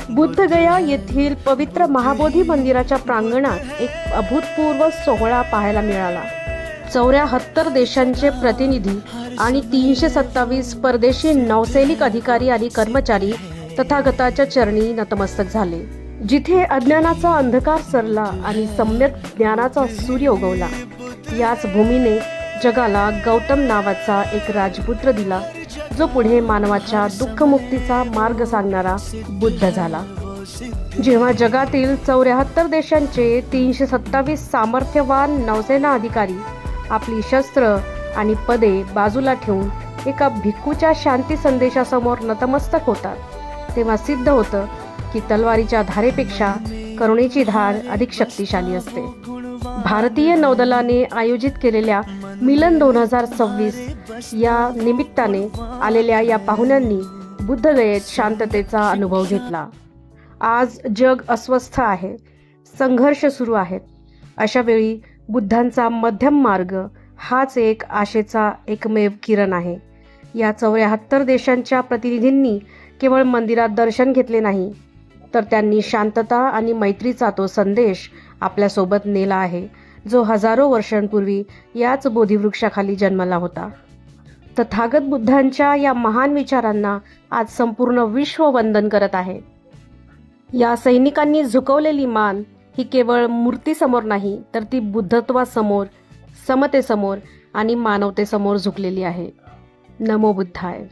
बुद्धगया येथील पवित्र महाबोधी मंदिराच्या प्रांगणात एक अभूतपूर्व सोहळा पाहायला मिळाला। 74 देशांचे प्रतिनिधी आणि 327 परदेशी नौसैनिक अधिकारी आणि कर्मचारी तथागताच्या चरणी नतमस्तक झाले। जिथे अज्ञानाचा अंधकार सरला आणि सम्यक ज्ञानाचा सूर्य उगवला, याच भूमीने जगाला गौतम नावाचा एक राजपुत्र दिला, जो पुढे मानवाच्या दुःखमुक्तीचा मार्ग सांगणारा बुद्ध झाला। जेव्हा जगातील 74 देशांचे 327 सामर्थ्यवान नौसेना अधिकारी आपली शस्त्र आणि पदे बाजूला ठेवून एका भिक्खूच्या शांती संदेशासमोर नतमस्तक होतात, तेव्हा सिद्ध होतं की तलवारीच्या धारेपेक्षा करुणेची धार अधिक शक्तिशाली असते। भारतीय नौदलाने आयोजित केलेल्या मिलन 2026 या निमित्ताने आलेल्या या पाहुण्यांनी बुद्धगयेत शांततेचा अनुभव घेतला। आज जग अस्वस्थ आहे, संघर्ष सुरू आहेत। अशा वेळी बुद्धांचा मध्यम मार्ग हाच एक आशेचा एकमेव किरण आहे। या 74 देशांच्या प्रतिनिधींनी केवळ मंदिरात दर्शन घेतले नाही, तर त्यांनी शांतता आणि मैत्रीचा तो संदेश आपल्यासोबत नेला आहे, जो हजारो वर्षांपूर्वी याच बोधिवृक्षाखाली जन्मला होता। तथागत बुद्धांच्या या महान विचारांना आज संपूर्ण विश्व वंदन करत आहे। या सैनिकांनी झुकवलेली मान ही केवळ मूर्तीसमोर नाही, तर ती बुद्धत्वासमोर, समतेसमोर आणि मानवतेसमोर झुकलेली आहे। नमो बुद्धाय।